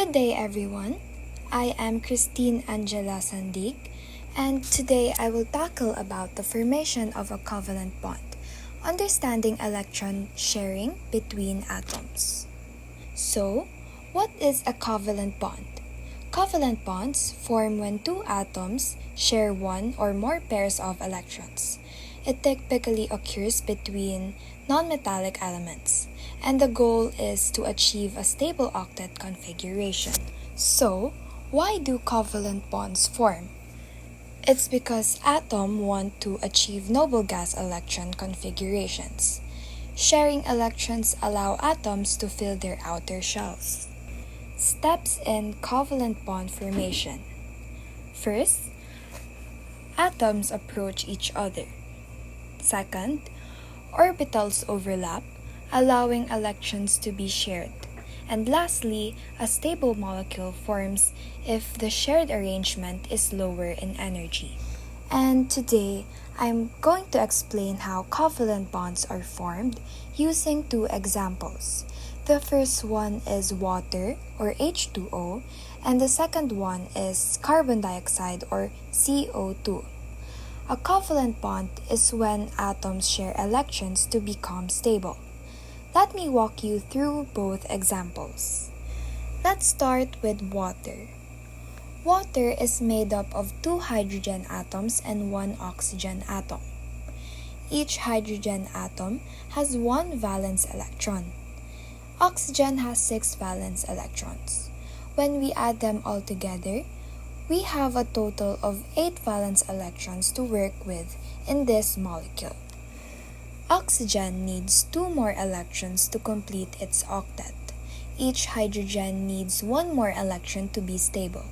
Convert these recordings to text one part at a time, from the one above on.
Good day, everyone. I am Kristine Angela Sandig, and today I will tackle about the formation of a covalent bond, understanding electron sharing between atoms. So, what is a covalent bond? Covalent bonds form when two atoms share one or more pairs of electrons. It typically occurs between nonmetallic elements, and the goal is to achieve a stable octet configuration. So, why do covalent bonds form? It's because atoms want to achieve noble gas electron configurations. Sharing electrons allow atoms to fill their outer shells. Steps in covalent bond formation. First, atoms approach each other. Second, orbitals overlap, allowing electrons to be shared. And lastly, a stable molecule forms if the shared arrangement is lower in energy. And today, I'm going to explain how covalent bonds are formed using two examples. The first one is water, or H2O, and the second one is carbon dioxide, or CO2. A covalent bond is when atoms share electrons to become stable. Let me walk you through both examples. Let's start with water. Water is made up of two hydrogen atoms and one oxygen atom. Each hydrogen atom has one valence electron. Oxygen has 6 valence electrons. When we add them all together, we have a total of 8 valence electrons to work with in this molecule. Oxygen needs 2 more electrons to complete its octet. Each hydrogen needs 1 more electron to be stable.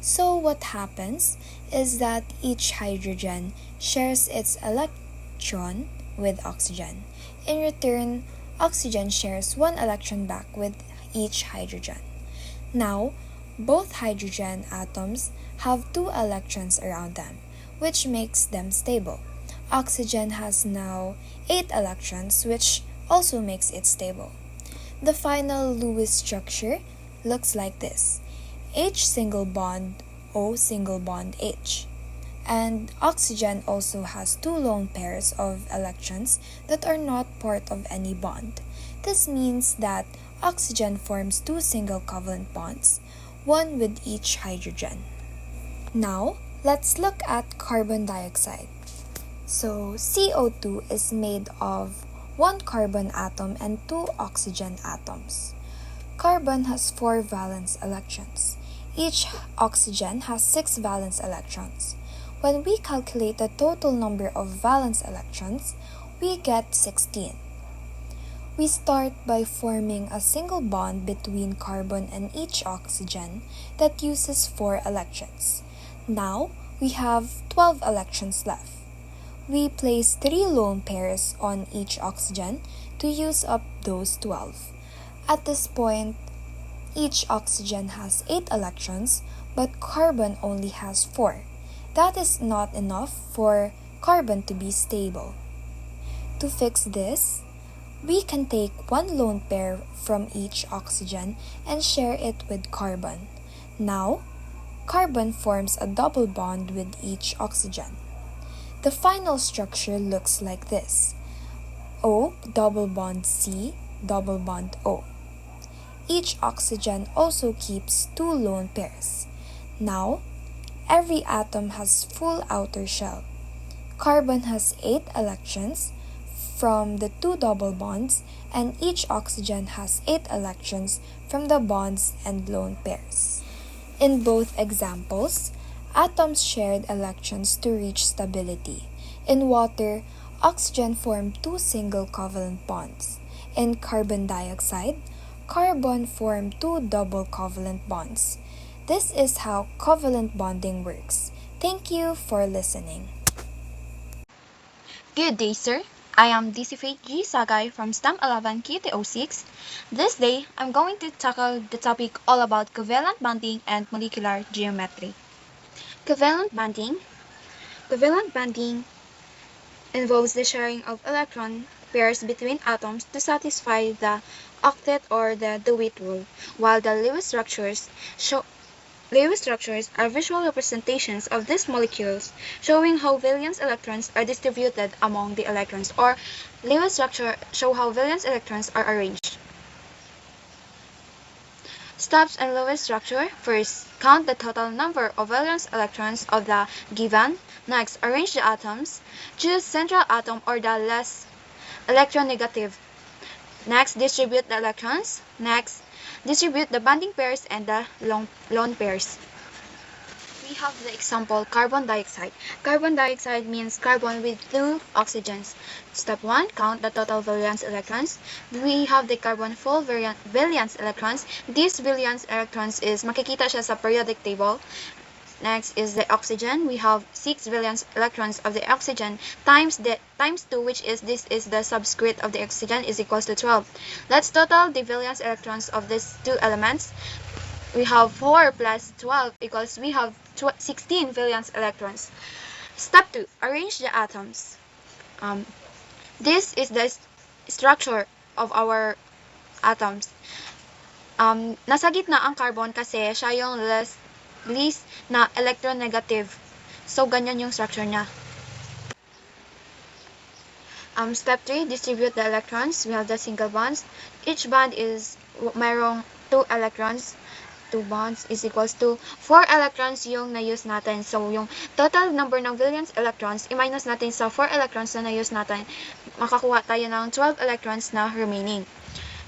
So what happens is that each hydrogen shares its electron with oxygen. In return, oxygen shares 1 electron back with each hydrogen. Now, both hydrogen atoms have 2 electrons around them, which makes them stable. Oxygen has now 8 electrons, which also makes it stable. The final Lewis structure looks like this: H single bond, O single bond H. And oxygen also has 2 lone pairs of electrons that are not part of any bond. This means that oxygen forms 2 single covalent bonds, one with each hydrogen. Now, let's look at carbon dioxide. So, CO2 is made of 1 carbon atom and 2 oxygen atoms. Carbon has 4 valence electrons. Each oxygen has 6 valence electrons. When we calculate the total number of valence electrons, we get 16. We start by forming a single bond between carbon and each oxygen that uses 4 electrons. Now, we have 12 electrons left. We place 3 lone pairs on each oxygen to use up those 12. At this point, each oxygen has 8 electrons, but carbon only has 4. That is not enough for carbon to be stable. To fix this, we can take 1 lone pair from each oxygen and share it with carbon. Now, carbon forms a double bond with each oxygen. The final structure looks like this: O double bond C double bond O. Each oxygen also keeps 2 lone pairs. Now, every atom has full outer shell. Carbon has 8 electrons from the 2 double bonds, and each oxygen has 8 electrons from the bonds and lone pairs. In both examples, atoms shared electrons to reach stability. In water, oxygen formed 2 single covalent bonds. In carbon dioxide, carbon formed 2 double covalent bonds. This is how covalent bonding works. Thank you for listening. Good day, sir. I am DC Sagay from STEM 11 Q-206. This day, I'm going to tackle the topic all about covalent bonding and molecular geometry. Covalent bonding involves the sharing of electron pairs between atoms to satisfy the octet or the Dewitt rule, while the Lewis structures are visual representations of these molecules, showing how valence electrons are distributed among the electrons, or Lewis structure show how valence electrons are arranged. Steps in Lewis structure. First, count the total number of valence electrons of the given. Next, arrange the atoms. Choose central atom or the less electronegative. Next, distribute the electrons. Next, distribute the bonding pairs and the lone pairs. We have the example carbon dioxide. Carbon dioxide means carbon with two oxygens. Step 1, count the total valence electrons. We have the carbon full valence electrons. This valence electrons is makikita siya sa periodic table. Next is the oxygen. We have 6 valence electrons of the oxygen times 2, which is this is the subscript of the oxygen, is equals to 12. Let's total the valence electrons of these two elements. We have 4 plus 12 equals we have 16 valence electrons. Step 2, arrange the atoms. This is the structure of our atoms. Nasa gitna ang carbon kasi siya yung least na electronegative. So, ganyan yung structure niya. Step 3, distribute the electrons. We have the single bonds. Each bond is mayroong 2 electrons. 2 bonds is equals to 4 electrons yung na-use natin. So, yung total number ng valence electrons, i-minus natin sa 4 electrons na na-use natin, makakuha tayo ng 12 electrons na remaining.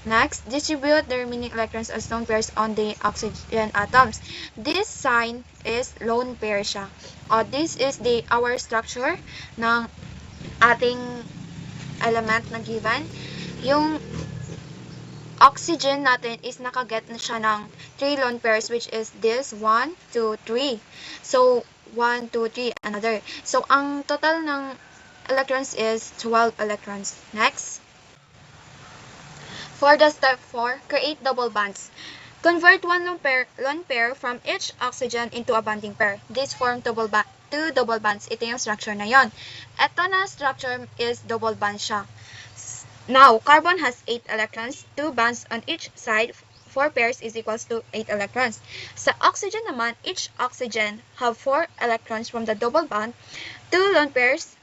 Next, distribute the remaining electrons as lone pairs on the oxygen atoms. This sign is lone pair siya. This is our structure ng ating element na given. Yung oxygen natin is nakaget na siya ng 3 lone pairs, which is this 1, 2, 3. So, 1, 2, 3, another. So, ang total ng electrons is 12 electrons. Next. For the step 4, create double bonds. Convert one lone pair from each oxygen into a bonding pair. This form two double bonds. Ito yung structure na yon. Ito na structure is double bond siya. Now, carbon has 8 electrons, 2 bonds on each side, 4 pairs is equals to 8 electrons. Sa oxygen naman, each oxygen have 4 electrons from the double bond, 2 lone pairs,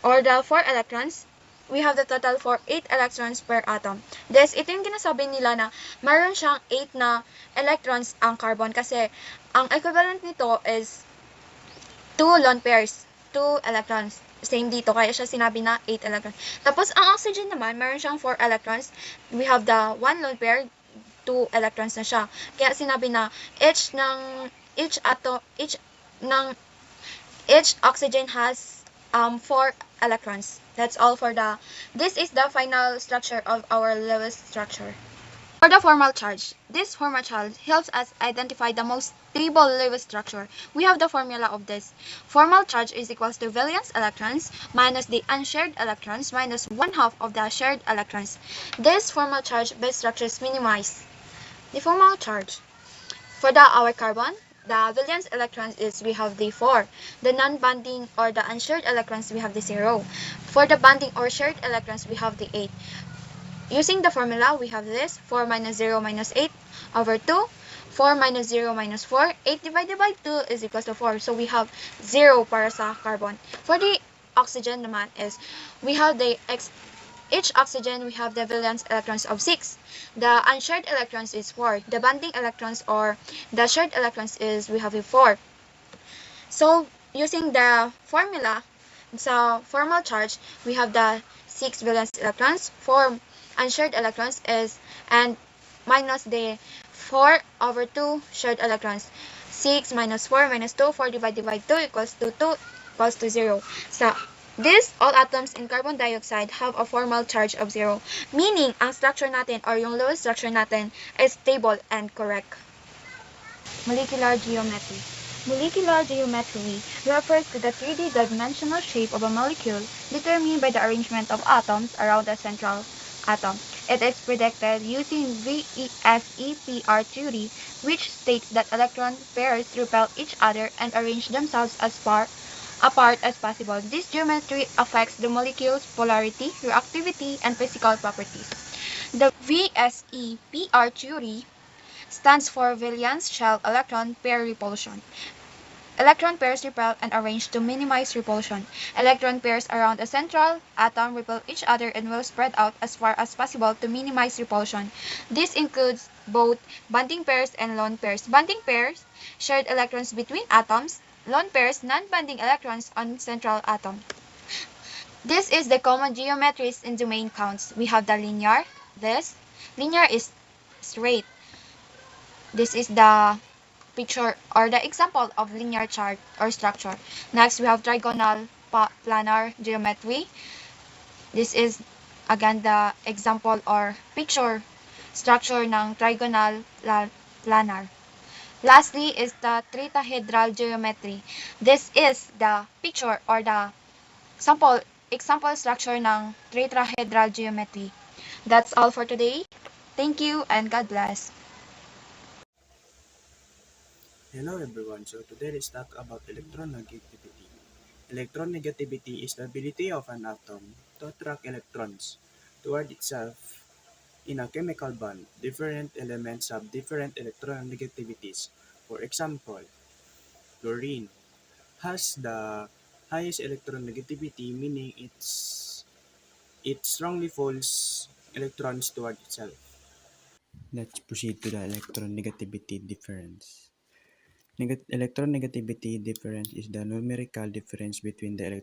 or the 4 electrons. We have the total for 8 electrons per atom. This, ito yung ginasabi nila na mayroon siyang 8 na electrons ang carbon kasi ang equivalent nito is 2 lone pairs, 2 electrons. Same dito, kaya siya sinabi na 8 electrons. Tapos, ang oxygen naman, mayroon siyang 4 electrons. We have the 1 lone pair, 2 electrons na siya. Kaya sinabi na each oxygen has 4 electrons. That's all for this is the final structure of our Lewis structure. For the formal charge, this formal charge helps us identify the most stable Lewis structure. We have the formula of this. Formal charge is equals to valence electrons minus the unshared electrons minus 1/2 of the shared electrons. This formal charge base structures minimize the formal charge. For our carbon, the valence electrons is we have the 4. The non-bonding or the unshared electrons we have the 0. For the bonding or shared electrons we have the 8. Using the formula, we have this 4 minus 0 minus 8 over 2. 4 minus 0 minus 4. 8 divided by 2 is equals to 4. So we have 0 para sa carbon. For the oxygen naman is we have each oxygen we have the valence electrons of 6. The unshared electrons is 4. The bonding electrons or the shared electrons is we have a 4. So using the formula sa formal charge, we have the 6 valence electrons, 4 unshared electrons is and minus the 4 over 2 shared electrons. 6 minus 4 minus 2, 4 divided by 2 equals to 2 equals to 0. So, all atoms in carbon dioxide have a formal charge of 0. Meaning, ang structure natin or yung Lewis structure natin is stable and correct. Molecular geometry. Molecular geometry refers to the 3D dimensional shape of a molecule determined by the arrangement of atoms around a central atom. It is predicted using VESEPR theory, which states that electron pairs repel each other and arrange themselves as far apart as possible. This geometry affects the molecule's polarity, reactivity, and physical properties. The VSEPR theory stands for valence shell electron pair repulsion. Electron pairs repel and arrange to minimize repulsion. Electron pairs around a central atom repel each other and will spread out as far as possible to minimize repulsion. This includes both bonding pairs and lone pairs. Bonding pairs shared electrons between atoms, lone pairs non-bonding electrons on central atom. This is the common geometries in domain counts. We have the linear, this. Linear is straight. This is the picture or the example of linear chart or structure. Next, we have trigonal planar geometry. This is again the example or picture structure ng trigonal planar. Lastly is the tritahedral geometry. This is the picture or the example structure ng tetrahedral geometry. That's all for today. Thank you and God bless. Hello everyone, so today let's talk about electronegativity. Electronegativity is the ability of an atom to attract electrons toward itself in a chemical bond. Different elements have different electronegativities. For example, chlorine has the highest electronegativity, meaning it strongly pulls electrons toward itself. Let's proceed to the electronegativity difference. Electronegativity difference is the numerical difference between the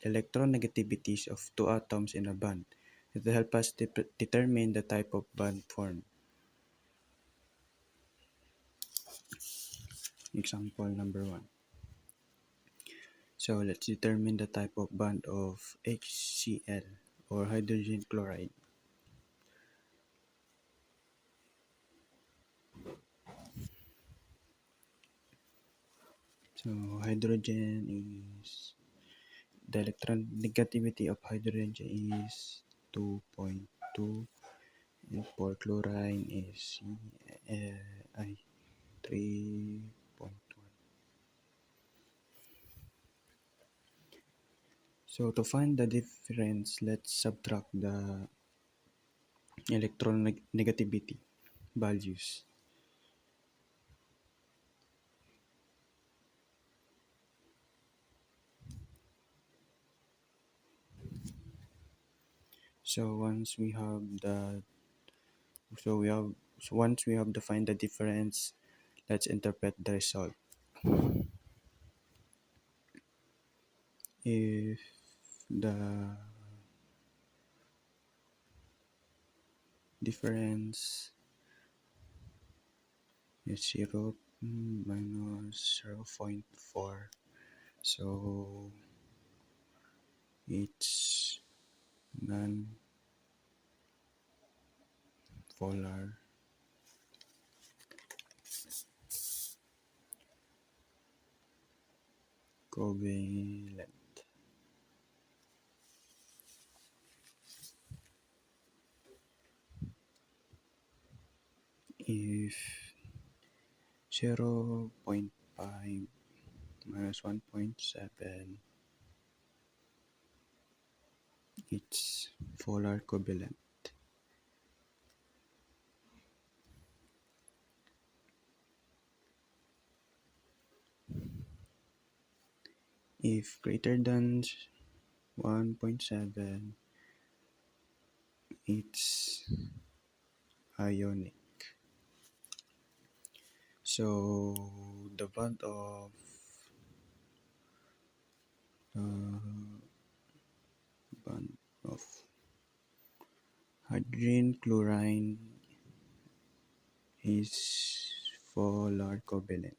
electronegativities of two atoms in a bond. It will help us determine the type of bond formed. Example number one. So let's determine the type of bond of HCl or hydrogen chloride. So hydrogen is the electronegativity of hydrogen is 2.2 and for chlorine is I 3.1. So to find the difference, let's subtract the electron negativity values. So once we have the so we have so once we have defined the difference, let's interpret the result. If the difference is 0 minus 0.4, so it's non-polar covalent. If 0.5 minus 1.7, it's polar covalent. If greater than 1.7, it's ionic. So the uh, bond of hydrogen chlorine is polar covalent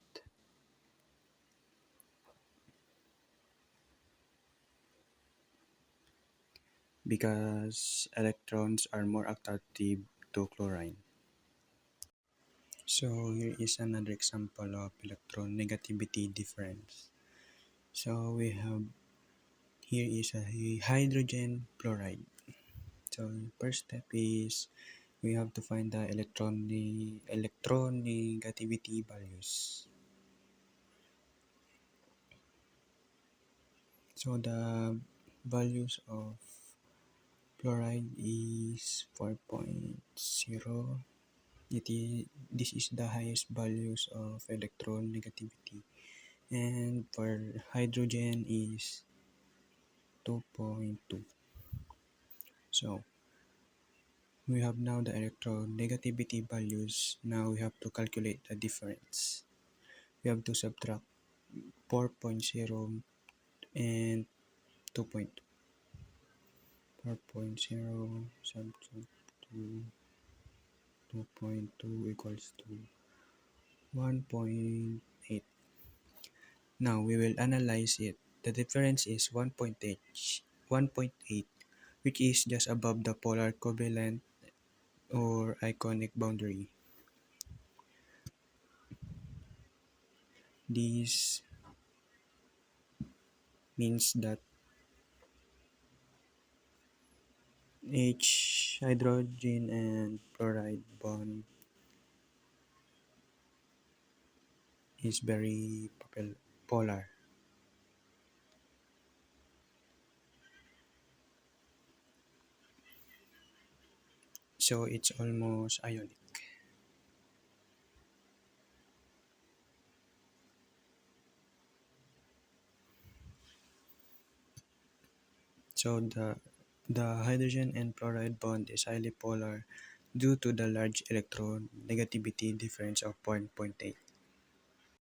because electrons are more attractive to chlorine. So here is another example of electronegativity difference. So we have here is a hydrogen chloride. So first step is we have to find the electronegativity values. So the values of Fluoride is 4.0. This is the highest values of electron negativity. And for hydrogen is 2.2. So we have now the electronegativity values. Now we have to calculate the difference. We have to subtract 4.0 and 2.2. 4.0 subtract 2.2 equals to 1.8. Now we will analyze it. The difference is 1.8, which is just above the polar covalent or ionic boundary. This means that H hydrogen and fluoride bond is very polar. So it's almost ionic. So the hydrogen and fluoride bond is highly polar due to the large electron negativity difference of 1.8.